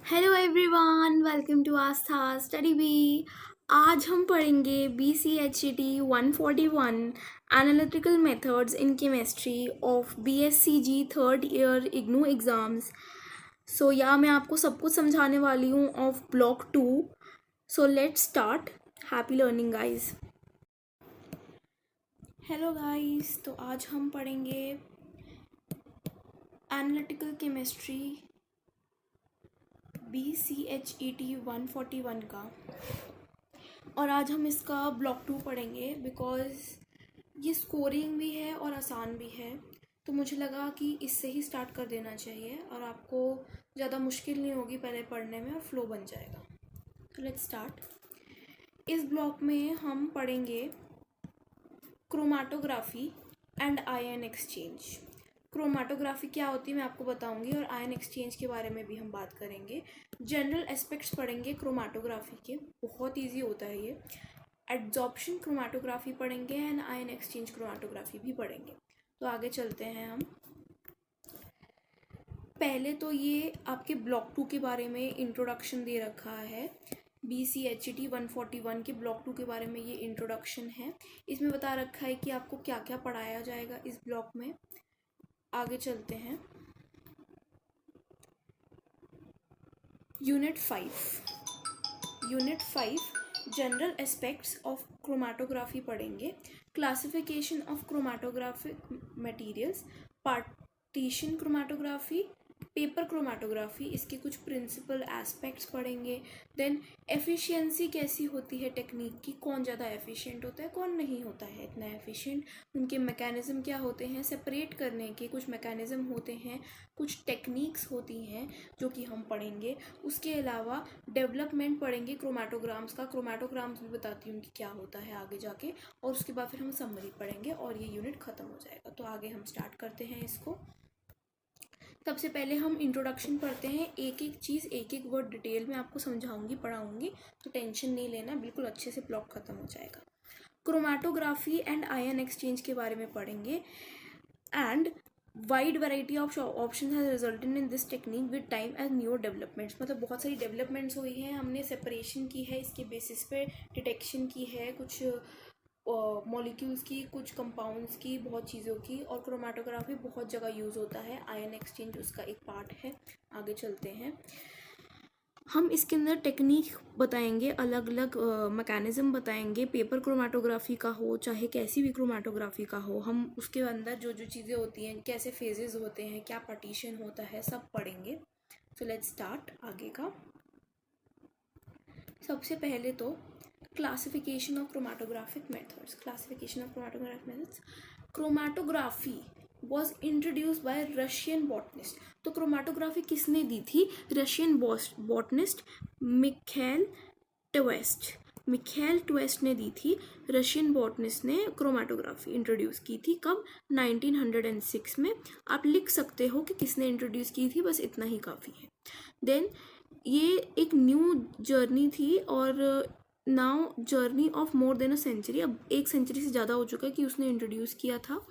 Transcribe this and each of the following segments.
Hello everyone, welcome to Aastha study B. आज हम पढ़ेंगे BCHET 141 analytical methods in chemistry of BSCG third year IGNOU exams. So मैं आपको सब कुछ समझाने वाली हूँ of block 2। So let's start. Happy learning guys. Hello guys, तो आज हम पढ़ेंगे एनालिटिकल केमिस्ट्री BCHET 141 का, और आज हम इसका ब्लॉक 2 पढ़ेंगे बिकॉज़ ये स्कोरिंग भी है और आसान भी है। तो मुझे लगा कि इससे ही स्टार्ट कर देना चाहिए और आपको ज़्यादा मुश्किल नहीं होगी पहले पढ़ने में और फ्लो बन जाएगा। तो लेट्स स्टार्ट। इस ब्लॉक में हम पढ़ेंगे chromatography and ion exchange. Chromatography क्या होती है मैं आपको बताऊंगी, और आयन एक्सचेंज के बारे में भी हम बात करेंगे। जनरल एस्पेक्ट्स पढ़ेंगे क्रोमाटोग्राफी के, बहुत इजी होता है ये। एड्जॉर्प्शन क्रोमाटोग्राफी पढ़ेंगे एंड आयन एक्सचेंज क्रोमाटोग्राफी भी पढ़ेंगे। तो आगे चलते हैं हम। पहले तो ये आपके ब्लॉक 2 के बारे में इंट्रोडक्शन दे रखा है। BCHET 141 के ब्लॉक 2 के बारे में ये इंट्रोडक्शन है। इसमें बता रखा है कि आपको क्या क्या पढ़ाया जाएगा इस ब्लॉक में। आगे चलते हैं। Unit 5 general aspects of chromatography पढ़ेंगे। Classification of chromatographic materials, partition chromatography, paper chromatography, इसके कुछ प्रिंसिपल एस्पेक्ट्स पढ़ेंगे। देन एफिशिएंसी कैसी होती है टेक्निक की, कौन ज़्यादा एफिशिएंट होता है कौन नहीं होता है इतना एफिशिएंट, उनके मैकेनिज्म क्या होते हैं, सेपरेट करने के कुछ मैकेनिज्म होते हैं, कुछ टेक्निक्स होती हैं जो कि हम पढ़ेंगे। उसके अलावा डेवलपमेंट पढ़ेंगे क्रोमाटोग्राम्स का, क्रोमाटोग्राम्स भी बताती हूँ कि क्या होता है आगे जाके, और उसके बाद फिर हम समरी पढ़ेंगे और ये यूनिट ख़त्म हो जाएगा। तो आगे हम स्टार्ट करते हैं इसको। सबसे पहले हम इंट्रोडक्शन पढ़ते हैं। एक एक चीज़ एक एक वर्ड डिटेल में आपको समझाऊंगी पढ़ाऊंगी, तो टेंशन नहीं लेना, बिल्कुल अच्छे से ब्लॉक ख़त्म हो जाएगा। क्रोमाटोग्राफी एंड आयन एक्सचेंज के बारे में पढ़ेंगे। And wide variety of option has resulted in this technique with time as new developments, मतलब बहुत सारी डेवलपमेंट्स हुई हैं। हमने सेपरेशन की है, इसके बेसिस पे डिटेक्शन की है, कुछ मॉलिक्यूल्स की, कुछ कंपाउंड्स की, बहुत चीज़ों की, और क्रोमाटोग्राफी बहुत जगह यूज़ होता है। आयन एक्सचेंज उसका एक पार्ट है। आगे चलते हैं। हम इसके अंदर टेक्निक बताएंगे, अलग अलग मैकेनिज्म बताएंगे। पेपर क्रोमाटोग्राफी का हो चाहे कैसी भी क्रोमाटोग्राफी का हो, हम उसके अंदर जो जो चीज़ें होती हैं, कैसे फेजेस होते हैं, क्या पार्टीशन होता है, सब पढ़ेंगे। सो लेट्स स्टार्ट आगे का। सबसे पहले तो classification of chromatographic methods. Classification of chromatographic methods. Chromatography was introduce by Russian botanist. तो क्रोमाटोग्राफी किसने दी थी? रशियन बॉटनिस्ट मिखाइल ट्वेस्ट ने दी थी। रशियन बॉटनिस्ट ने क्रोमाटोग्राफी इंट्रोड्यूस की थी। कब? 1906 में। आप लिख सकते हो कि किसने इंट्रोड्यूस की थी, बस इतना ही काफ़ी है। देन ये एक न्यू जर्नी थी, और now journey of more than a century, अब एक सेंचुरी से ज़्यादा हो चुका है कि उसने इंट्रोड्यूस किया था।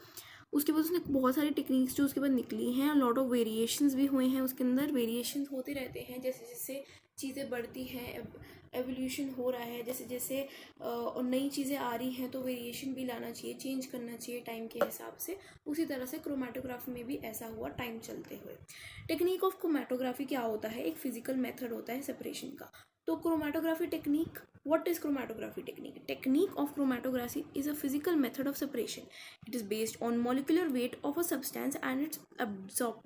उसके बाद उसने बहुत सारी टेक्निक्स जो उसके बाद निकली हैं, लॉट ऑफ वेरिएशंस भी हुए हैं उसके अंदर। वेरिएशंस होते रहते हैं जैसे जैसे चीज़ें बढ़ती हैं, एवोल्यूशन हो रहा है, जैसे जैसे और नई चीज़ें आ रही हैं, तो वेरिएशन भी लाना चाहिए, चेंज करना चाहिए टाइम के हिसाब से। उसी तरह से क्रोमाटोग्राफी में भी ऐसा हुआ टाइम चलते हुए। टेक्निक ऑफ क्रोमाटोग्राफी क्या होता है? एक फिजिकल मेथड होता है सेपरेशन का। तो chromatography technique, what is chromatography technique? Technique of chromatography is a physical method of separation. It is based on molecular weight of a substance and its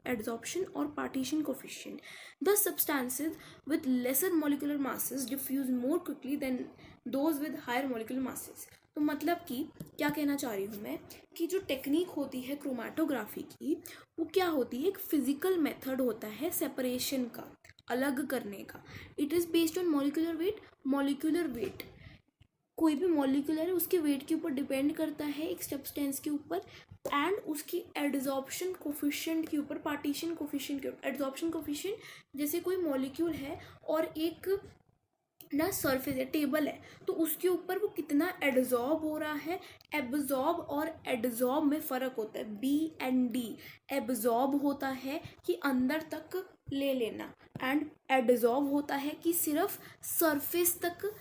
adsorption or partition coefficient. Thus, substances with lesser molecular masses diffuse more quickly than those with higher molecular masses. तो मतलब कि क्या कहना चाह रही हूँ मैं, कि जो टेक्निक होती है क्रोमाटोग्राफी की, वो क्या होती है? एक फिजिकल मेथड होता है सेपरेशन का, अलग करने का। It is based on molecular weight. Molecular weight, कोई भी मॉलिक्यूलर है उसके वेट के ऊपर डिपेंड करता है, एक सब्सटेंस के ऊपर, एंड उसकी एड्जॉर्प्शन कोफिशिएंट के ऊपर, पार्टीशन कोफिशिएंट के ऊपर। एड्जॉर्प्शन कोफिशिएंट, जैसे कोई मॉलिक्यूल है और एक ना सरफेस है, टेबल है, तो उसके ऊपर वो कितना एड्जॉर्ब हो रहा है। एब्जॉर्ब और एड्जॉर्ब में फ़र्क होता है, B and D। एब्जॉर्ब होता है कि अंदर तक ले लेना, एंड एडजॉर्ब होता है कि सिर्फ सरफेस तक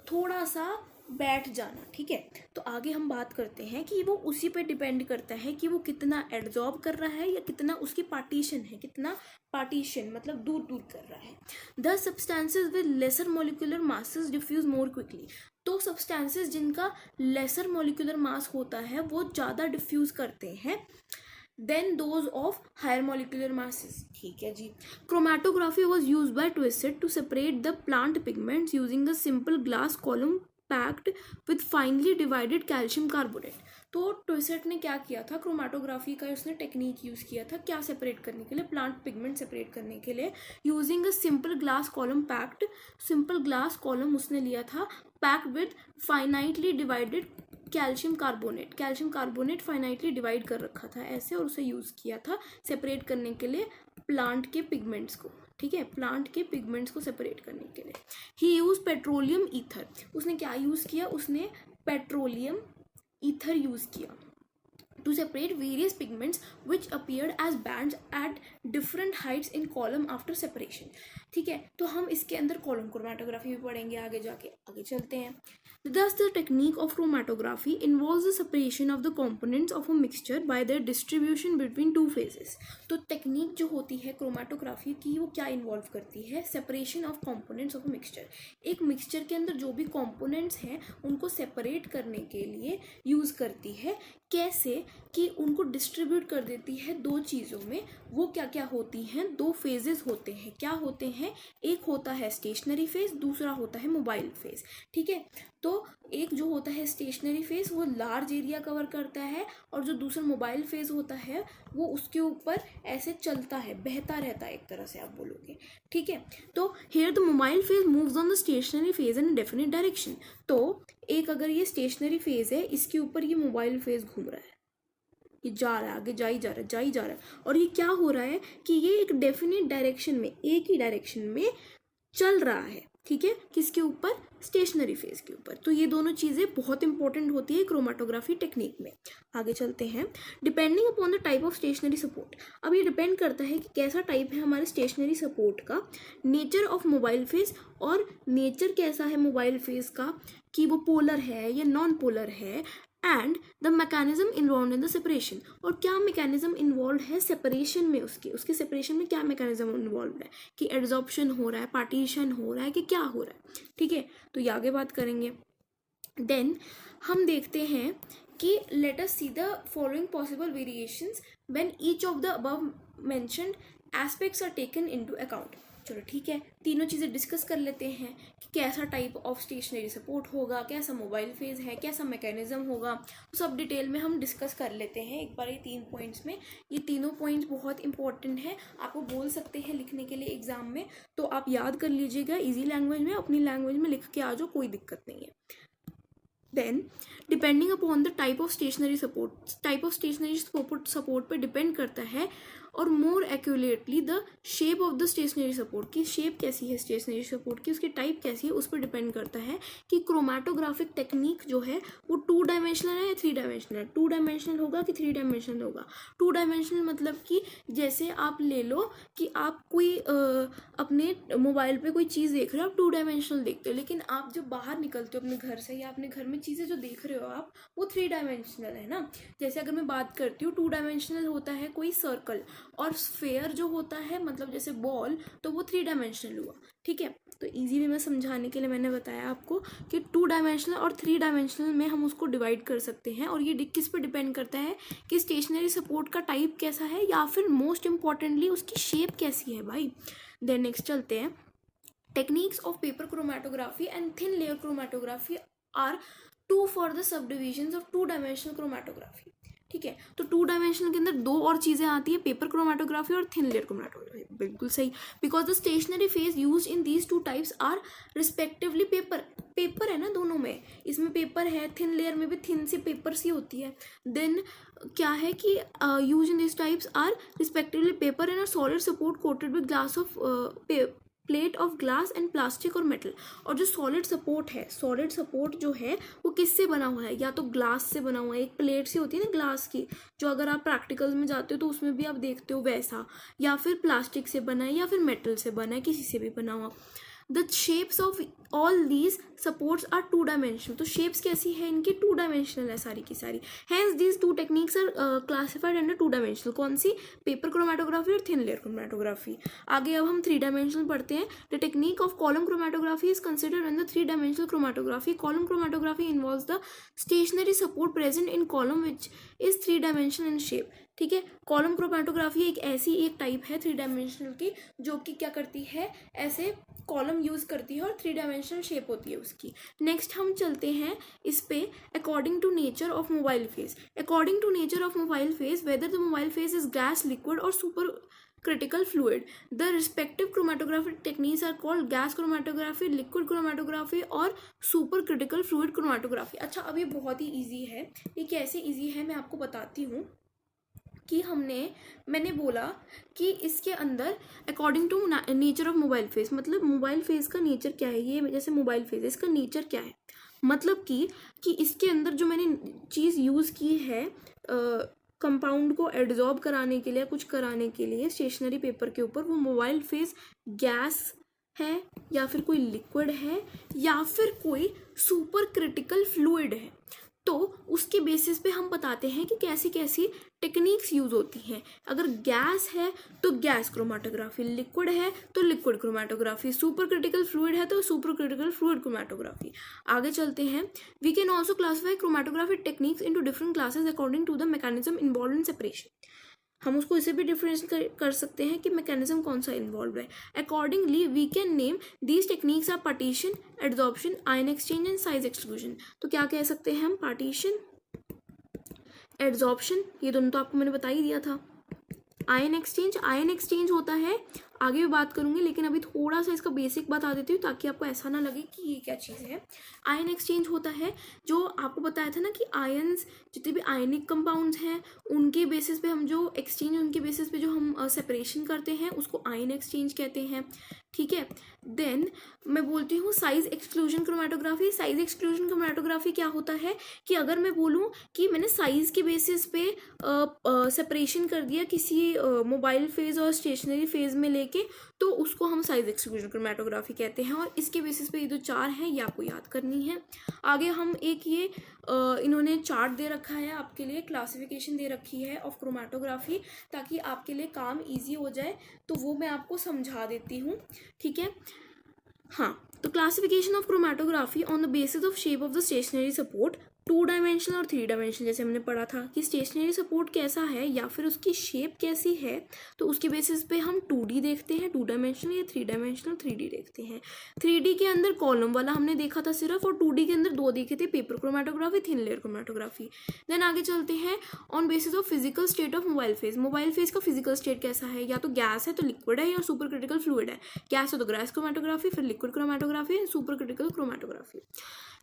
थोड़ा सा बैठ जाना, ठीक है। तो आगे हम बात करते हैं कि वो उसी पे डिपेंड करता है कि वो कितना एडजॉर्ब कर रहा है या कितना उसकी पार्टीशन है, कितना पार्टीशन मतलब दूर दूर कर रहा है। The substances with lesser molecular masses diffuse more quickly, तो सब्सटेंसेस जिनका लेसर मॉलिक्यूलर मास होता है वो ज़्यादा डिफ्यूज करते हैं than those of higher molecular masses, ठीक है जी। Chromatography was use by Tswett to separate the plant pigments using a simple glass column packed with finely divided calcium carbonate. तो ट्विसेट ने क्या किया था, क्रोमेटोग्राफी का उसने टेक्निक यूज़ किया था क्या सेपरेट करने के लिए, प्लांट पिगमेंट सेपरेट करने के लिए, using a simple glass column packed, simple glass column उसने लिया था packed with finitely divided calcium carbonate finitely divide कर रखा था ऐसे, और उसे यूज़ किया था सेपरेट करने के लिए प्लांट के पिगमेंट्स को, ठीक है, प्लांट के पिगमेंट्स को सेपरेट करने के लिए। ही यूज पेट्रोलियम ईथर, उसने क्या यूज़ किया, उसने पेट्रोलियम ईथर यूज़ किया to separate various pigments which appeared as bands at different heights in column after separation, ठीक है। तो हम इसके अंदर कॉलम क्रोमेटोग्राफी भी पढ़ेंगे आगे जाके, आगे चलते हैं। Thus the technique of chromatography involves the separation of the components of a mixture by their distribution between two phases। तो टेक्निक जो होती है क्रोमेटोग्राफी की वो क्या इन्वॉल्व करती है, separation of components of a mixture, एक मिक्सचर के अंदर जो भी कंपोनेंट्स हैं उनको सेपरेट करने के लिए यूज़ करती है। कैसे कि उनको डिस्ट्रीब्यूट कर देती है दो चीज़ों में, वो क्या क्या होती हैं, दो फेजेस होते हैं, क्या होते हैं, एक होता है स्टेशनरी फेज, दूसरा होता है मोबाइल फेज, ठीक है। तो एक जो होता है स्टेशनरी फेज वो लार्ज एरिया कवर करता है, और जो दूसरा मोबाइल फेज होता है वो उसके ऊपर ऐसे चलता है, बहता रहता है एक तरह से आप बोलोगे, ठीक है। तो here the mobile phase moves on the stationary phase in definite direction, तो एक अगर ये स्टेशनरी फेज है इसके ऊपर ये मोबाइल फेज घूम रहा है, ये जा रहा है आगे, जा ही जा रहा है, और ये क्या हो रहा है कि ये एक डेफिनेट डायरेक्शन में, एक ही डायरेक्शन में चल रहा है, ठीक है, किसके ऊपर, स्टेशनरी फेज के ऊपर। तो ये दोनों चीज़ें बहुत इंपॉर्टेंट होती है क्रोमेटोग्राफी टेक्निक में। आगे चलते हैं। Depending upon the type of stationary support, अब ये डिपेंड करता है कि कैसा टाइप है हमारे स्टेशनरी सपोर्ट का, नेचर ऑफ मोबाइल फेज, और नेचर कैसा है मोबाइल फेज का कि वो पोलर है या नॉन पोलर है, and the mechanism involve in the separation, और क्या मैकेनिज्म इन्वॉल्व है सेपरेशन में, उसके सेपरेशन में क्या मैकेनिज्म इन्वॉल्व है, कि एड्जॉर्प्शन हो रहा है, पार्टीशन हो रहा है, कि क्या हो रहा है, ठीक है। तो ये आगे बात करेंगे। देन हम देखते हैं कि let us see the following possible variations when each of the above mentioned aspects are taken into account. चलो ठीक है, तीनों चीज़ें डिस्कस कर लेते हैं कि कैसा टाइप ऑफ स्टेशनरी सपोर्ट होगा, कैसा मोबाइल फेज है, कैसा मैकेनिज्म होगा, तो सब डिटेल में हम डिस्कस कर लेते हैं एक बार ये 3 पॉइंट्स में। ये तीनों पॉइंट्स बहुत इंपॉर्टेंट है, आपको बोल सकते हैं लिखने के लिए एग्जाम में, तो आप याद कर लीजिएगा इजी लैंग्वेज में, अपनी लैंग्वेज में लिख के आ जाओ, कोई दिक्कत नहीं है। Then depending upon the type of stationary support पे डिपेंड करता है, और more accurately the shape of the stationary support, की शेप कैसी है स्टेशनरी सपोर्ट की, उसकी टाइप कैसी है, उस पर डिपेंड करता है कि क्रोमेटोग्राफिक टेक्निक जो है वो 2 डायमेंशनल है या 3 डायमेंशनल, 2 डायमेंशनल होगा कि 3 डायमेंशनल होगा। 2 डायमेंशनल मतलब कि जैसे आप ले लो कि आप कोई अपने मोबाइल पे कोई चीज़ देख रहे हो, आप 2 डायमेंशनल देखते हो, लेकिन आप जब बाहर निकलते हो अपने घर से या अपने घर में चीज़ें जो देख रहे हो आप, वो 3 डायमेंशनल है ना। जैसे अगर मैं बात करती हूँ 2 डायमेंशनल होता है कोई सर्कल, और स्फेयर जो होता है मतलब जैसे बॉल, तो वो 3 डायमेंशनल हुआ, ठीक है। तो इजी वे में समझाने के लिए मैंने बताया आपको कि 2 डायमेंशनल और 3 डायमेंशनल में हम उसको डिवाइड कर सकते हैं, और ये किस पर डिपेंड करता है कि स्टेशनरी सपोर्ट का टाइप कैसा है, या फिर मोस्ट इंपॉर्टेंटली उसकी शेप कैसी है भाई। देन नेक्स्ट चलते हैं। Techniques of paper chromatography and thin layer chromatography are 2 for the subdivision of 2 dimensional chromatography, ठीक है। तो 2 डायमेंशनल के अंदर 2 और चीज़ें आती है, पेपर क्रोमेटोग्राफी और थिन लेयर क्रोमेटोग्राफी, बिल्कुल सही। Because the stationary phase use in these 2 types are respectively paper है ना दोनों में, इसमें पेपर है, थिन लेयर में भी थिन सी पेपर सी होती है। देन क्या है कि use in this types are respectively paper and solid support coated with glass of plate of glass and plastic और मेटल। और जो सॉलिड सपोर्ट है, सॉलिड सपोर्ट जो है वो किससे बना हुआ है, या तो ग्लास से बना हुआ है, एक प्लेट सी होती है ना ग्लास की, जो अगर आप प्रैक्टिकल्स में जाते हो तो उसमें भी आप देखते हो वैसा, या फिर प्लास्टिक से बना है, या फिर मेटल से बना है, किसी से भी बना हुआ। The shapes of all these supports are two dimensional. तो शेप्स कैसी है इनकी, टू डायमेंशनल है सारी की सारी। Hence these two techniques are classified under two dimensional. कौन सी, पेपर क्रोमेटोग्राफी और थिन लेयर क्रोमेटोग्राफी। आगे अब हम थ्री डायमेंशनल पढ़ते हैं। The technique of column chromatography is considered under three dimensional chromatography. Column chromatography involves the stationary support present in column which is three dimensional in shape. ठीक है, column chromatography एक type है three dimensional की, जो कि क्या करती है, ऐसे कॉलम यूज करती है और थ्री डायमेंशनल शेप होती है उसकी। नेक्स्ट हम चलते हैं इस पे, according to nature of mobile phase. According to nature of mobile phase, whether the mobile phase is gas, liquid और super critical fluid, the respective chromatography techniques are called gas chromatography, liquid chromatography और super critical fluid chromatography. अच्छा, अब ये बहुत ही easy है। ये कैसे easy है मैं आपको बताती हूँ कि मैंने बोला कि इसके अंदर according to nature of mobile phase, मतलब मोबाइल फेज का नेचर क्या है, ये जैसे मोबाइल फेज इसका नेचर क्या है, मतलब कि इसके अंदर जो मैंने चीज़ यूज़ की है कंपाउंड को एड्जॉर्ब कराने के लिए, कुछ कराने के लिए स्टेशनरी पेपर के ऊपर, वो मोबाइल फेज गैस है या फिर कोई लिक्विड है या फिर कोई सुपर क्रिटिकल फ्लूइड है। तो उसके बेसिस पे हम बताते हैं कि कैसी कैसी टेक्निक्स यूज होती हैं। अगर गैस है तो गैस क्रोमेटोग्राफी, लिक्विड है तो liquid chromatography, super critical fluid है तो सुपर क्रिटिकल फ्लूइड क्रोमेटोग्राफी। आगे चलते हैं। We can also classify chromatography techniques into different classes according to the mechanism involve in separation. हम उसको इसे भी डिफरेंशिएट कर सकते हैं कि मैकेनिज्म कौन सा इन्वॉल्व है। Accordingly we can name these techniques are partition, adsorption, ion exchange and size exclusion. तो क्या कह सकते हैं हम, पार्टीशन, एड्जॉर्प्शन, ये दोनों तो आपको मैंने बता ही दिया था। आयन एक्सचेंज होता है, आगे भी बात करूंगी, लेकिन अभी थोड़ा सा इसका बेसिक बता देती हूँ ताकि आपको ऐसा ना लगे कि ये क्या चीज़ है। आयन एक्सचेंज होता है, जो आपको बताया था ना कि आयन्स, जितने भी आयनिक कंपाउंड्स हैं उनके बेसिस पे हम जो एक्सचेंज, उनके बेसिस पे जो हम सेपरेशन करते हैं उसको आयन एक्सचेंज कहते हैं। ठीक है, देन मैं बोलती हूँ size exclusion chromatography. Size exclusion chromatography क्या होता है कि अगर मैं बोलूँ कि मैंने साइज के बेसिस पे सेपरेशन कर दिया किसी मोबाइल फेज और स्टेशनरी फेज में लेके, तो उसको हम साइज एक्सक्लूजन क्रोमेटोग्राफी कहते हैं। और इसके बेसिस पे ये जो चार हैं ये आपको याद करनी है। आगे हम एक ये इन्होंने चार्ट दे रखा है आपके लिए, क्लासिफिकेशन दे रखी है ऑफ क्रोमेटोग्राफी, ताकि आपके लिए काम इजी हो जाए, तो वो मैं आपको समझा देती हूँ। ठीक है, हाँ, तो classification of chromatography on the basis of shape of the stationary support, two dimensional और थ्री डायमेंशनल। जैसे हमने पढ़ा था कि स्टेशनरी सपोर्ट कैसा है या फिर उसकी शेप कैसी है, तो उसके बेसिस पे हम 2D देखते हैं, टू डायमेंशनल, या थ्री डायमेंशनल 3D देखते हैं। 3D के अंदर कॉलम वाला हमने देखा था सिर्फ, और 2D के अंदर दो देखे थे, paper chromatography, thin layer chromatography. Then आगे चलते हैं, on basis of physical state of mobile phase. Mobile phase का फिजिकल स्टेट कैसा है, या तो गैस है तो लिक्विड है, या सुपर क्रिटिकल फ्लूइड है। गैस है तो गैस क्रोमेटोग्राफी, फिर liquid chromatography, super critical chromatography.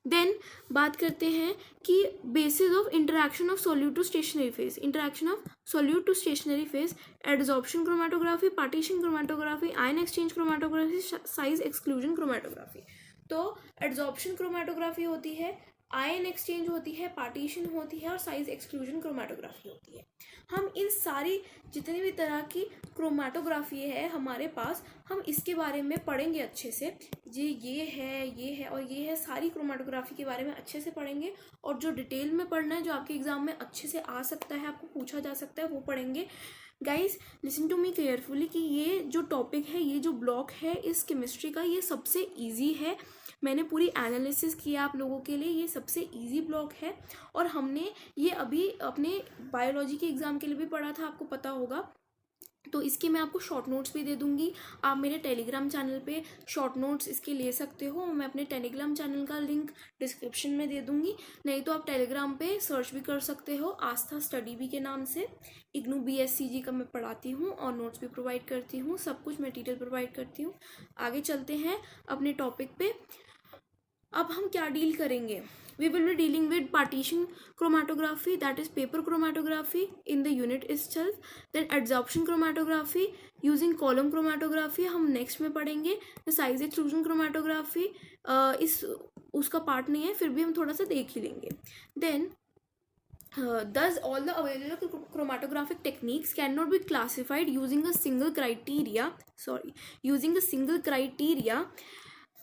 Then बात करते हैं कि basis of interaction of solute to stationary phase. Interaction of solute to stationary phase, adsorption chromatography, partition chromatography, ion exchange chromatography, size exclusion chromatography. तो adsorption chromatography होती है, ion exchange होती है, partition होती है और साइज एक्सक्लूजन क्रोमेटोग्राफी होती है। हम इन सारी जितनी भी तरह की क्रोमेटोग्राफी है हमारे पास, हम इसके बारे में पढ़ेंगे अच्छे से। ये है और ये है, सारी क्रोमेटोग्राफी के बारे में अच्छे से पढ़ेंगे। और जो डिटेल में पढ़ना है, जो आपके एग्जाम में अच्छे से आ सकता है, आपको पूछा जा सकता है, वो पढ़ेंगे। Guys listen to me carefully कि ये जो टॉपिक है, ये जो ब्लॉक है इस केमिस्ट्री का, ये सबसे इजी है। मैंने पूरी एनालिसिस किया आप लोगों के लिए, ये सबसे इजी ब्लॉक है। और हमने ये अभी अपने बायोलॉजी के एग्ज़ाम के लिए भी पढ़ा था, आपको पता होगा। तो इसके मैं आपको शॉर्ट नोट्स भी दे दूंगी, आप मेरे टेलीग्राम चैनल पे शॉर्ट नोट्स इसके ले सकते हो। मैं अपने टेलीग्राम चैनल का लिंक डिस्क्रिप्शन में दे दूंगी, नहीं तो आप टेलीग्राम पे सर्च भी कर सकते हो, आस्था स्टडी बी के नाम से। इग्नू BSCG का मैं पढ़ाती हूँ और नोट्स भी प्रोवाइड करती हूँ, सब कुछ मटेरियल प्रोवाइड करती हूँ। आगे चलते हैं अपने टॉपिक पे। अब हम क्या डील करेंगे, we will be dealing with partition chromatography, that is paper chromatography in the unit itself. Then adsorption chromatography using column chromatography हम next में पढ़ेंगे. The size extrusion chromatography इस उसका पार्ट नहीं है, फिर भी हम थोड़ा सा देख ही लेंगे. Then thus all the available chromatographic techniques cannot be classified using a single criteria.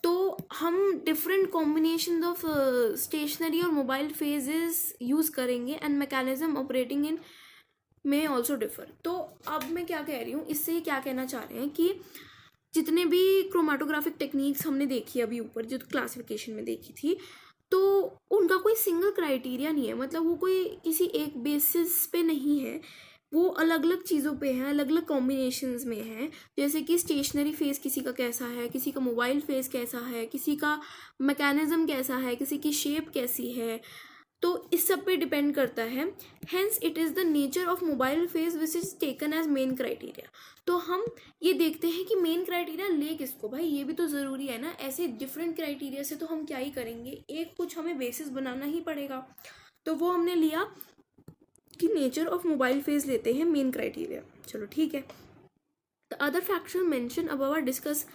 तो हम डिफरेंट कॉम्बिनेशन ऑफ स्टेशनरी और मोबाइल फेजेस यूज़ करेंगे एंड मैकेनिज्म ऑपरेटिंग इन में ऑल्सो डिफर. तो अब मैं क्या कह रही हूँ, इससे क्या कहना चाह रहे हैं कि जितने भी क्रोमाटोग्राफिक टेक्निक्स हमने देखी अभी ऊपर जो क्लासिफिकेशन में देखी थी, तो उनका कोई सिंगल क्राइटेरिया नहीं है, मतलब वो कोई किसी एक बेसिस पे नहीं है, वो अलग अलग चीज़ों पे हैं, अलग अलग कॉम्बिनेशंस में हैं. जैसे कि स्टेशनरी फेस किसी का कैसा है, किसी का मोबाइल फेस कैसा है, किसी का मैकेनिज्म कैसा है, किसी की शेप कैसी है, तो इस सब पे डिपेंड करता है. Hence it is the nature of mobile phase which is taken as main criteria. तो हम ये देखते हैं कि मेन क्राइटेरिया ले किसको, भाई ये भी तो ज़रूरी है ना. ऐसे डिफरेंट क्राइटेरिया से तो हम क्या ही करेंगे, एक कुछ हमें बेसिस बनाना ही पड़ेगा. तो वो हमने लिया कि नेचर ऑफ मोबाइल फेज लेते हैं मेन क्राइटेरिया. चलो ठीक है. The other factor mention above are discuss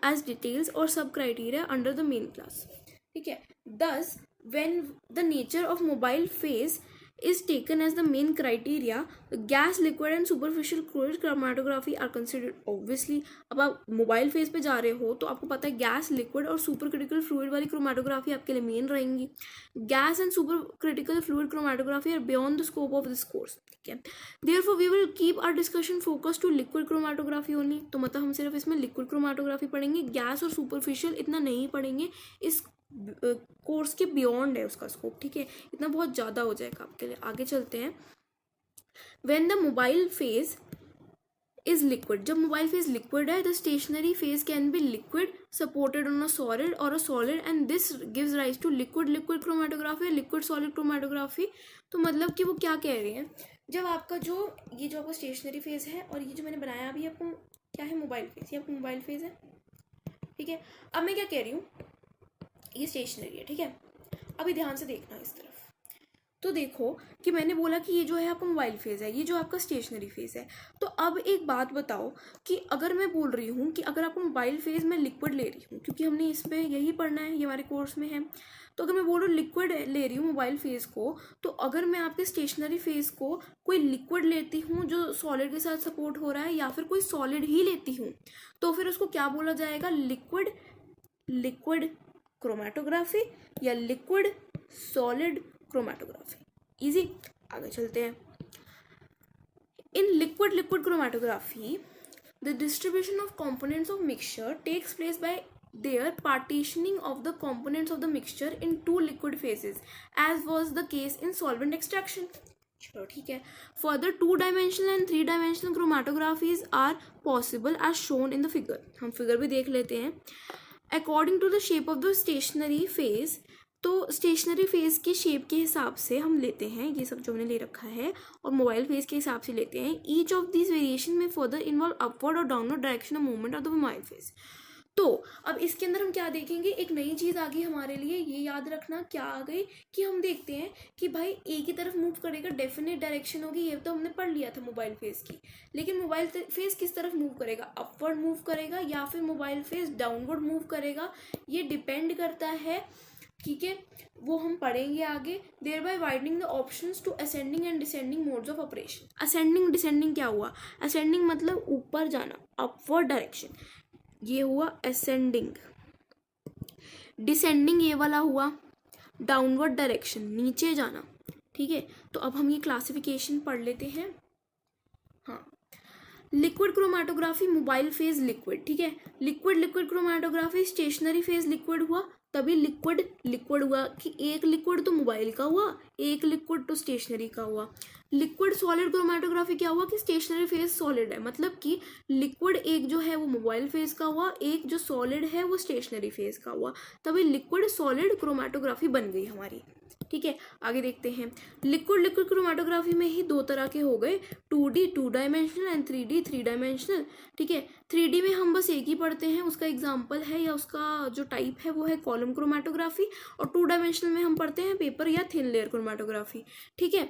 as details or sub criteria under the main class. ठीक है. Thus when the nature of mobile phase is taken as the main criteria, gas, liquid and superficial fluid chromatography are considered. Obviously अब आप mobile phase पे जा रहे हो तो आपको पता है गैस, लिक्विड और सुपर क्रिटिकल फ्लूइड वाली क्रोमाटोग्राफी आपके लिए मेन रहेंगी. Gas and super critical fluid chromatography are beyond the scope of this course. ठीक है. Therefore we will keep our discussion focus to liquid chromatography only. तो मतलब हम सिर्फ इसमें लिक्विड क्रोमाटोग्राफी पढ़ेंगे, गैस और सुपरफिशियल इतना नहीं पढ़ेंगे. इस कोर्स के बियॉन्ड है उसका स्कोप. ठीक है. इतना बहुत ज़्यादा हो जाएगा आपके लिए. आगे चलते हैं. When the mobile phase is liquid, जब मोबाइल फेज लिक्विड है, the stationary phase can be liquid supported on a solid और a solid and this gives rise to liquid chromatography, liquid solid chromatography. तो मतलब कि वो क्या कह रहे हैं, जब आपका जो ये जो आपका स्टेशनरी फेज है और ये जो मैंने बनाया अभी आपको क्या है, मोबाइल फेज. ये आपका मोबाइल फेज है. ठीक है. अब मैं क्या कह रही हूँ, ये स्टेशनरी है. ठीक है. अभी ध्यान से देखना इस तरफ. तो देखो कि मैंने बोला कि ये जो है आपका मोबाइल फेज है, ये जो आपका स्टेशनरी फेज है. तो अब एक बात बताओ कि अगर मैं बोल रही हूँ कि अगर आपको मोबाइल फेज में लिक्विड ले रही हूँ, क्योंकि हमने इस पर यही पढ़ना है, ये हमारे कोर्स में है. तो अगर मैं बोल रही हूँ लिक्विड ले रही हूँ मोबाइल फेज को, तो अगर मैं आपके स्टेशनरी फेज को कोई लिक्विड लेती हूँ जो सॉलिड के साथ सपोर्ट हो रहा है, या फिर कोई सॉलिड ही लेती हूँ, तो फिर उसको क्या बोला जाएगा, लिक्विड क्रोमाटोग्राफी या लिक्विड सॉलिड क्रोमाटोग्राफी. इजी. आगे चलते हैं. In liquid chromatography the distribution of components of mixture takes place by their partitioning of the components of the mixture in two liquid phases as was the case in solvent extraction. चलो ठीक है. Further 2-dimensional and 3-dimensional chromatographies are possible as shown in the figure. हम figure भी देख लेते हैं. According to the shape of the stationary phase, तो stationary phase की शेप के हिसाब से हम लेते हैं ये सब जो हमने ले रखा है, और मोबाइल फेज के हिसाब से लेते हैं. ईच ऑफ दिस वेरिएशन में फर्दर इन्वॉल्व अपवर्ड और downward direction of movement of the mobile phase. तो अब इसके अंदर हम क्या देखेंगे, एक नई चीज़ आ गई हमारे लिए. ये याद रखना क्या आ गई कि हम देखते हैं कि भाई एक ही तरफ मूव करेगा, डेफिनेट डायरेक्शन होगी. ये तो हमने पढ़ लिया था मोबाइल फेज की. लेकिन मोबाइल फेज किस तरफ मूव करेगा, अपवर्ड मूव करेगा या फिर मोबाइल फेज डाउनवर्ड मूव करेगा, ये डिपेंड करता है. ठीक है. वो हम पढ़ेंगे आगे. Thereby widening the options to ascending and descending modes of operation. Ascending descending क्या हुआ, असेंडिंग मतलब ऊपर जाना, अपवर्ड डायरेक्शन, ये हुआ असेंडिंग. डिसेंडिंग ये वाला हुआ डाउनवर्ड डायरेक्शन, नीचे जाना. ठीक है. तो अब हम ये क्लासिफिकेशन पढ़ लेते हैं. हाँ. Liquid chromatography mobile phase liquid. ठीक है. Liquid chromatography stationary phase liquid हुआ, तभी लिक्विड हुआ कि एक लिक्विड तो मोबाइल का हुआ, एक लिक्विड तो स्टेशनरी का हुआ. लिक्विड सॉलिड क्रोमाटोग्राफी क्या हुआ कि स्टेशनरी फेज सॉलिड है, मतलब कि लिक्विड एक जो है वो मोबाइल फेज का हुआ, एक जो सॉलिड है वो स्टेशनरी फेज का हुआ, तभी लिक्विड सॉलिड क्रोमाटोग्राफी बन गई हमारी. ठीक है, आगे देखते हैं। लिक्विड क्रोमेटोग्राफी में ही दो तरह के हो गए, 2D 2 dimensional and 3D 3 dimensional. ठीक है, 3D में हम बस एक ही पढ़ते हैं, उसका एग्जांपल है या उसका जो टाइप है वो है कॉलम क्रोमेटोग्राफी, और 2 डायमेंशनल में हम पढ़ते हैं पेपर या थिन लेयर क्रोमेटोग्राफी। ठीक है,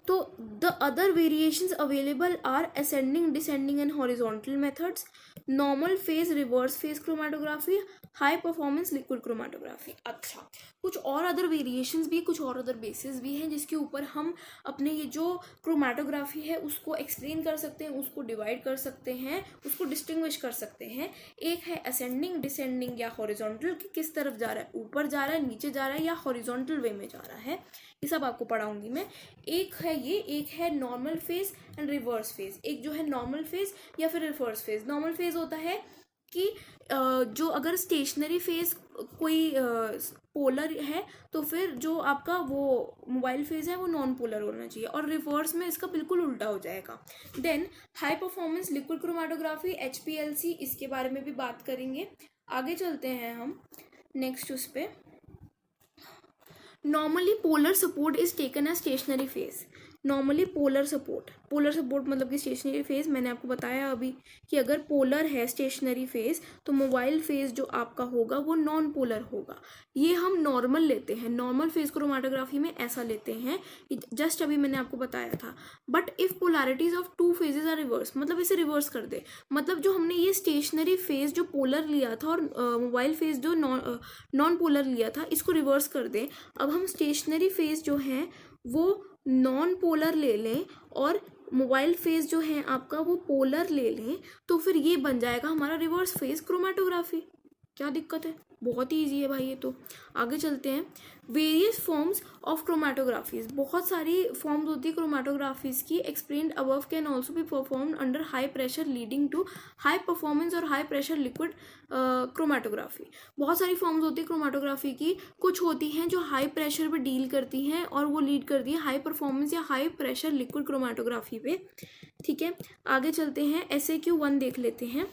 तो the other variations available are ascending, descending and horizontal methods, normal phase, reverse phase chromatography, high performance liquid chromatography. अच्छा, कुछ और अदर वेरिएशंस भी, कुछ और अदर बेसिस भी हैं जिसके ऊपर हम अपने ये जो क्रोमेटोग्राफी है उसको एक्सप्लेन कर सकते हैं, उसको डिवाइड कर सकते हैं, उसको डिस्टिंग्विश कर सकते हैं। एक है असेंडिंग, डिसेंडिंग या हॉरिजॉन्टल, कि किस तरफ जा रहा है, ऊपर जा रहा है, नीचे जा रहा है, या हॉरिजॉन्टल वे में जा रहा है, ये सब आपको पढ़ाऊंगी मैं। एक है ये, एक है normal phase and reverse phase. एक जो है नॉर्मल फेज या फिर रिवर्स फेज। नॉर्मल फेज होता है कि जो अगर स्टेशनरी फेज कोई पोलर है तो फिर जो आपका वो मोबाइल फेज है वो नॉन पोलर होना चाहिए, और रिवर्स में इसका बिल्कुल उल्टा हो जाएगा। Then high performance liquid chromatography, HPLC, इसके बारे में भी बात करेंगे। आगे चलते हैं हम नेक्स्ट उस पे। Normally polar support is taken as stationary phase. Normally polar support मतलब कि स्टेशनरी फेज, मैंने आपको बताया अभी कि अगर पोलर है स्टेशनरी फेज तो मोबाइल फेज जो आपका होगा वो नॉन पोलर होगा। ये हम नॉर्मल लेते हैं, नॉर्मल फेज क्रोमेटोग्राफी में ऐसा लेते हैं, जस्ट अभी मैंने आपको बताया था। But if polarities of 2 phases are reverse, मतलब इसे रिवर्स कर दे, मतलब जो हमने ये स्टेशनरी फेज जो पोलर लिया था और मोबाइल फेज जो नॉन पोलर लिया था, इसको रिवर्स कर दे। अब हम स्टेशनरी फेज जो है वो नॉन पोलर ले लें और मोबाइल फेज जो है आपका वो पोलर ले लें, तो फिर ये बन जाएगा हमारा रिवर्स फेज क्रोमेटोग्राफी। क्या दिक्कत है, बहुत ही ईजी है भाई ये तो। आगे चलते हैं। वेरियस फॉर्म्स ऑफ क्रोमेटोग्राफीज, बहुत सारी फॉर्म्स होती है क्रोमेटोग्राफीज की। Explained above can also be performed under high pressure leading to high performance or high pressure liquid chromatography. बहुत सारी फॉर्म्स होती है क्रोमेटोग्राफी की, कुछ होती हैं जो हाई प्रेशर पे डील करती हैं और वो लीड करती है हाई परफॉर्मेंस या हाई प्रेशर लिक्विड क्रोमेटोग्राफी पे। ठीक है, आगे चलते हैं। SAQ1 देख लेते हैं।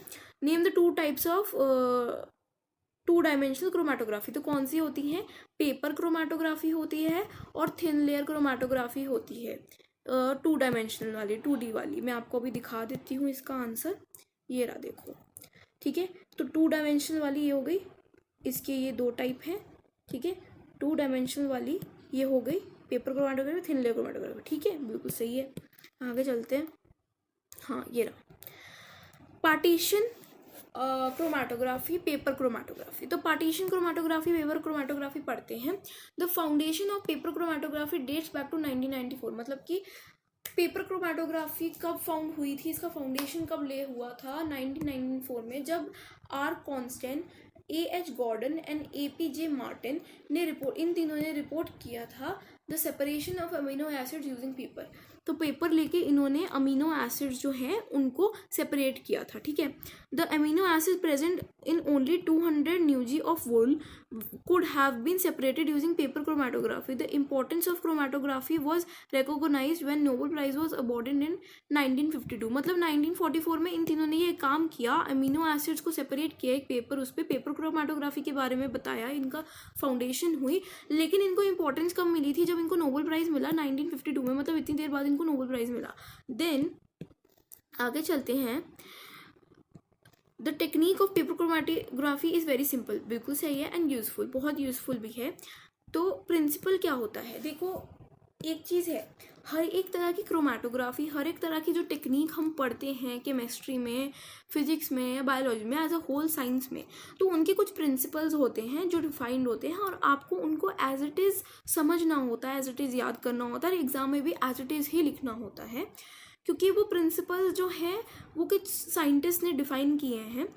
Name the 2 types of 2 dimensional chromatography. तो कौन सी होती है, पेपर क्रोमेटोग्राफी होती है और थिन लेयर क्रोमेटोग्राफी होती है। 2 डायमेंशनल वाली, 2D वाली मैं आपको अभी दिखा देती हूँ इसका आंसर, ये रहा देखो। ठीक है, तो 2 डायमेंशनल वाली ये हो गई, इसके ये 2 टाइप हैं। ठीक है, 2 डायमेंशनल वाली ये हो गई paper chromatography, thin layer chromatography. ठीक है, बिल्कुल सही है। आगे चलते हैं। हाँ, ये रहा पार्टीशन क्रोमेटोग्राफी, पेपर क्रोमेटोग्राफी। तो पार्टीशन क्रोमेटोग्राफी, पेपर क्रोमेटोग्राफी पढ़ते हैं। The foundation of paper chromatography dates back to 1994, मतलब कि पेपर क्रोमेटोग्राफी कब फाउंड हुई थी, इसका फाउंडेशन कब ले हुआ था, 1994 में, जब R. Consden, A.H. Gordon and A.P.J. Martin ने रिपोर्ट, इन तीनों ने रिपोर्ट किया था the separation of amino acids using paper. तो पेपर लेके इन्होंने अमीनो एसिड्स जो हैं उनको सेपरेट किया था। ठीक है, the amino acid present in only 200 न्यूजी of wool could have been separated using paper chromatography. The importance of chromatography was recognized when Nobel Prize was awarded in 1952. मतलब 1944 में इन तीनों ने ये काम किया, अमीनो एसिड्स को सेपरेट किया एक पेपर, उस पर पेपर क्रोमेटोग्राफी के बारे में बताया, इनका फाउंडेशन हुई। लेकिन इनको इंपॉर्टेंस कब मिली थी, जब इनको नोबेल प्राइज़ मिला 1952 में, मतलब इतनी देर बाद इनको नोबेल प्राइज़ मिला। देन आगे चलते हैं। The technique of paper chromatography is very simple, बिल्कुल सही है, एंड यूजफुल, बहुत यूजफुल भी है। तो प्रिंसिपल क्या होता है, देखो एक चीज़ है, हर एक तरह की क्रोमेटोग्राफी, हर एक तरह की जो टेक्निक हम पढ़ते हैं केमिस्ट्री में, फिजिक्स में या बायोलॉजी में, एज अ होल साइंस में, तो उनके कुछ प्रिंसिपल्स होते हैं जो डिफाइंड होते हैं, और आपको उनको एज इट इज़ समझना होता है, एज इट इज़ याद करना होता है, और एग्जाम में भी एज इट इज़ ही लिखना होता है, क्योंकि वो प्रिंसिपल्स जो हैं वो कुछ साइंटिस्ट ने डिफ़ाइन किए हैं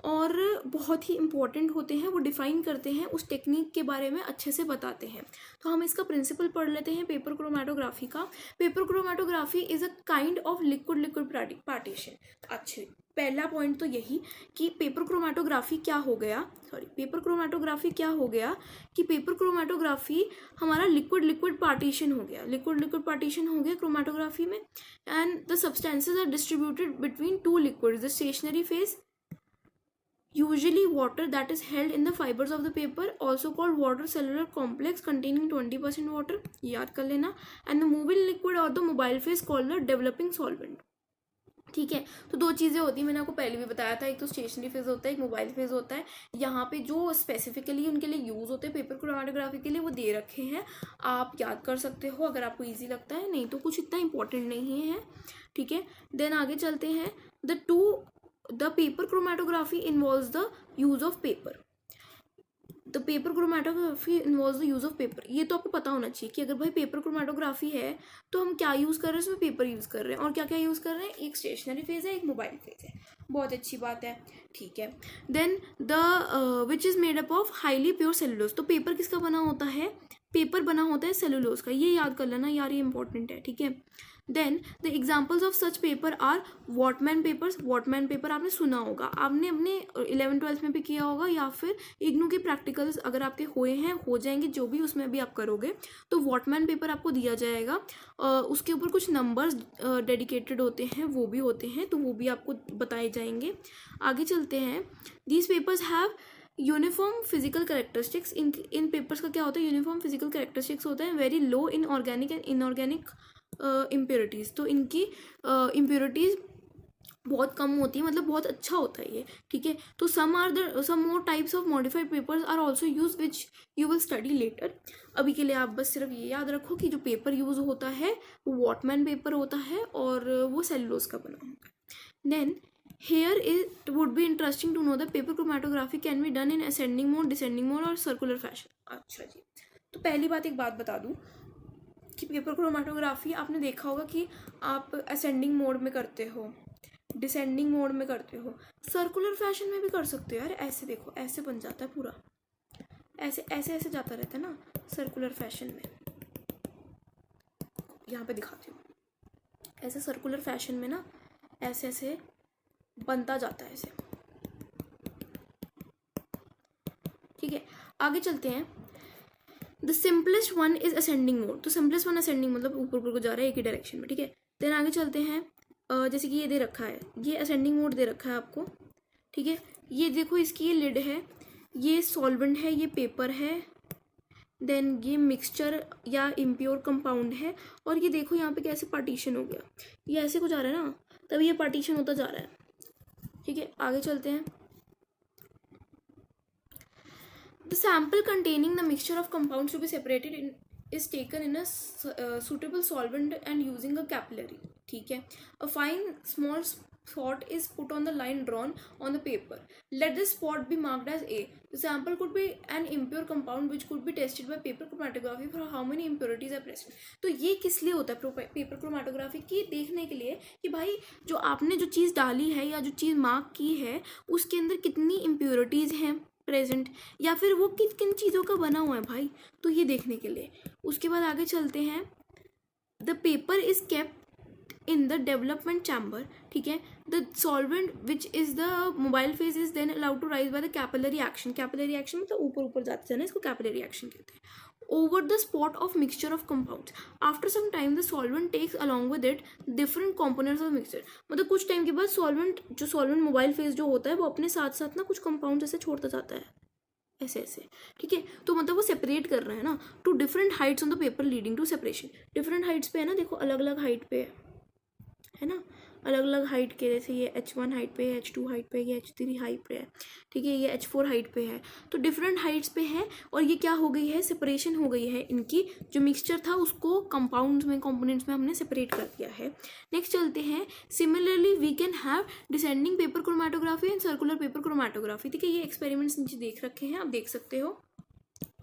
और बहुत ही इम्पॉर्टेंट होते हैं, वो डिफ़ाइन करते हैं, उस टेक्निक के बारे में अच्छे से बताते हैं। तो हम इसका प्रिंसिपल पढ़ लेते हैं पेपर क्रोमेटोग्राफी का। Paper chromatography is a kind of liquid partition. अच्छे, पहला पॉइंट तो यही कि पेपर क्रोमेटोग्राफी क्या हो गया, पेपर क्रोमेटोग्राफी क्या हो गया कि पेपर क्रोमेटोग्राफी हमारा लिक्विड पार्टीशन हो गया, लिक्विड पार्टीशन हो गया क्रोमेटोग्राफी में। And the substances are distributed between 2 liquids, the stationary phase, usually water that is held in the fibers of the paper, also called water cellular complex containing 20% water, याद कर लेना, and the moving liquid or the mobile phase called the developing solvent. ठीक है, तो दो चीज़ें होती हैं, मैंने आपको पहले भी बताया था, एक तो स्टेशनरी फेज होता है, एक मोबाइल फेज होता है. यहाँ पे जो स्पेसिफिकली उनके लिए यूज़ होते हैं पेपर क्रोमेटोग्राफी के लिए वो दे रखे हैं, आप याद कर सकते हो अगर आपको इजी लगता है, नहीं तो कुछ इतना इंपॉर्टेंट नहीं है. ठीक है, देन आगे चलते हैं. The paper chromatography involves the use of paper. The paper chromatography involves the use of paper. ये तो आपको पता होना चाहिए कि अगर भाई पेपर क्रोमेटोग्राफी है तो हम क्या यूज़ कर रहे हैं, उसमें पेपर यूज़ कर रहे हैं. और क्या क्या यूज़ कर रहे हैं, एक स्टेशनरी फेज है, एक मोबाइल फेज है. बहुत अच्छी बात है. ठीक है, then the which is made up of highly pure cellulose. तो पेपर किसका बना होता है, पेपर बना होता है सेलुलोज का. ये याद कर लेना यार, ये इंपॉर्टेंट है. ठीक है, then the examples of such paper are Whatman papers. Whatman paper आपने सुना होगा, आपने अपने 11th-12th में भी किया होगा, या फिर इग्नू के प्रैक्टिकल्स अगर आपके हुए हैं, हो जाएंगे, जो भी उसमें भी आप करोगे तो वॉटमैन पेपर आपको दिया जाएगा. उसके ऊपर कुछ नंबर्स डेडिकेटेड होते हैं, वो भी होते हैं, तो वो भी आपको बताए जाएंगे. आगे चलते हैं. These papers have uniform physical characteristics. In papers का क्या होता है, यूनिफॉर्म फिजिकल करेक्टरिस्टिक्स होता है. Very low in organic and inorganic impurities. तो इनकी इम्प्योरिटीज़ बहुत कम होती है, मतलब बहुत अच्छा होता है ये. ठीक है, तो some more types of modified papers are also use which you will study later. अभी के लिए आप बस सिर्फ ये याद रखो कि जो पेपर यूज होता है वो वॉटमैन पेपर होता है और वो सेलुलोज का बना होता है. Then here it would be interesting to know that paper chromatography can be done in ascending mode, descending mode और circular fashion. अच्छा जी, तो पहली बात एक बात बता दूं कि पेपर क्रोमेटोग्राफी आपने देखा होगा कि आप असेंडिंग मोड में करते हो, डिसेंडिंग मोड में करते हो, सर्कुलर फैशन में भी कर सकते हो यार. ऐसे देखो, ऐसे बन जाता है पूरा, ऐसे ऐसे ऐसे जाता रहता है ना सर्कुलर फैशन में. यहाँ पे दिखाती हूँ, ऐसे सर्कुलर फैशन में ना ऐसे ऐसे बनता जाता है ऐसे. ठीक है, आगे चलते हैं. The simplest one is ascending mode. तो सिंपलेस्ट वन असेंडिंग मतलब ऊपर ऊपर को जा रहा है एक ही डायरेक्शन में. ठीक है, देन आगे चलते हैं. जैसे कि ये दे रखा है, ये असेंडिंग मोड दे रखा है आपको. ठीक है, ये देखो इसकी ये लिड है, ये सॉल्वेंट है, ये पेपर है, देन ये मिक्सचर या इम्प्योर कंपाउंड है, और ये देखो यहाँ पे कैसे पार्टीशन हो गया, ये ऐसे को जा रहा है ना, तब ये पार्टीशन होता जा रहा है. ठीक है, आगे चलते हैं. The sample containing the mixture of compounds to be separated is taken in a suitable solvent and using a capillary. ठीक है, a fine small spot is put on the line drawn on the paper. Let the spot be marked as A. The sample could be an impure compound which could be tested by paper chromatography for how many impurities are present. तो ये किस लिए होता है paper chromatography की, देखने के लिए कि भाई जो आपने जो चीज़ डाली है या जो चीज़ मार्क की है उसके अंदर कितनी इम्प्योरिटीज़ हैं प्रेजेंट, या फिर वो किन किन चीज़ों का बना हुआ है भाई, तो ये देखने के लिए. उसके बाद आगे चलते हैं. The paper is kept in the development chamber. ठीक है, the solvent which is the mobile phase is then allowed to rise by the capillary action. Capillary action मतलब ऊपर ऊपर जाते हैं ना, इसको कैपिलरी एक्शन कहते हैं. over the spot of mixture of compounds. After some time the solvent takes along with it different components of mixture. मतलब कुछ टाइम के बाद सॉल्वेंट मोबाइल फेज जो होता है वो अपने साथ साथ ना कुछ कंपाउंड ऐसे छोड़ता जाता है ऐसे ऐसे. ठीक है, तो मतलब वो सेपरेट कर रहा है ना to different heights on the paper leading to separation. Different heights पे है ना, देखो अलग अलग हाइट पे है ना, अलग अलग हाइट के, जैसे ये H1 हाइट पे है, H2 हाइट पे है, ये H3 हाइट पे है. ठीक है, ये H4 हाइट पे है. तो डिफरेंट हाइट्स पे है और ये क्या हो गई है, सेपरेशन हो गई है. इनकी जो मिक्सचर था उसको कंपाउंड्स में कंपोनेंट्स में हमने सेपरेट कर दिया है. नेक्स्ट चलते हैं. Similarly we can have descending paper chromatography and circular paper chromatography. ठीक है, ये एक्सपेरिमेंट्स नीचे देख रखे हैं, आप देख सकते हो.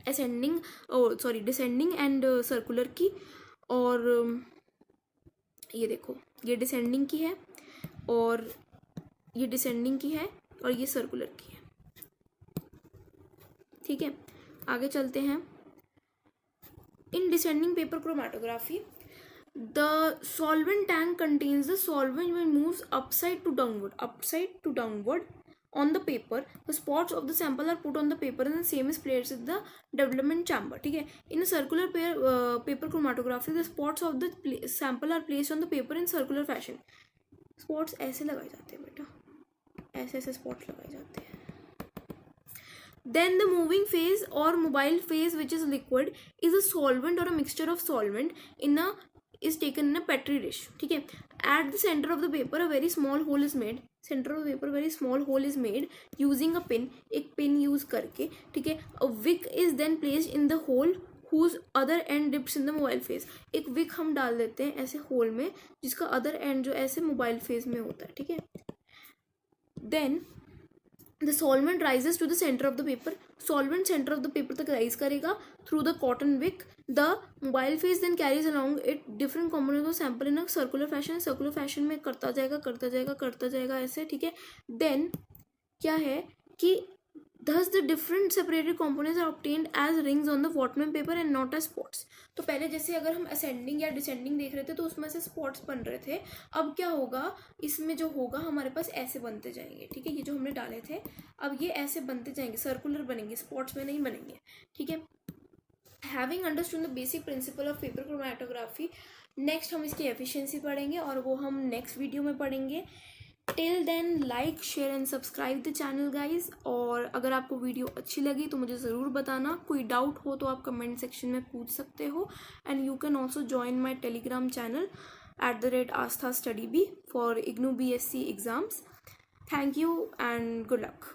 डिसेंडिंग एंड सर्कुलर की, और ये देखो ये डिसेंडिंग की है और ये डिसेंडिंग की है और ये सर्कुलर की है. ठीक है, आगे चलते हैं. In descending paper chromatography the solvent tank contains the solvent when moves upside to downward on the paper. The spots of the sample are put on the paper and the same is placed in the development chamber. ठीक है, in a circular paper chromatography the spots of the sample are placed on the paper in circular fashion. spots ऐसे लगाए जाते हैं बेटा, ऐसे ऐसे spots लगाए जाते हैं. Then the moving phase or mobile phase, which is liquid, is a solvent or a mixture of solvent is taken in a petri dish. ठीक है. At the center of the paper a very small hole is made. Center of the paper very small hole is made using a pin. एक pin use करके. ठीक है. A wick is then placed in the hole whose other end dips in the mobile phase. एक wick हम डाल देते हैं ऐसे hole में जिसका other end जो ऐसे mobile phase में होता है. ठीक है. Then the solvent rises to the center of the paper. Solvent center of the paper तक rise करेगा through the cotton wick. The mobile phase then carries along it different components of sample in a circular fashion. Circular fashion में करता जाएगा ऐसे. ठीक है. Then क्या है कि thus the different separated components are obtained as rings on the Whatman paper and not as spots. तो पहले जैसे अगर हम ascending या descending देख रहे थे तो उसमें से spots बन रहे थे. अब क्या होगा, इसमें जो होगा हमारे पास ऐसे बनते जाएंगे. ठीक है. ये जो हमने डाले थे अब ये ऐसे बनते जाएंगे, सर्कुलर बनेंगे, स्पॉट्स में नहीं बनेंगे. ठीक है. Having understood the basic principle of paper chromatography, next हम इसकी एफिशिएंसी पढ़ेंगे और वो हम नेक्स्ट वीडियो में पढ़ेंगे. Till then like share and subscribe the channel guys. और अगर आपको वीडियो अच्छी लगी तो मुझे ज़रूर बताना. कोई डाउट हो तो आप कमेंट सेक्शन में पूछ सकते हो. And you can also join my Telegram channel @Astha Study Bee for IGNOU BSc exams. Thank you and good luck.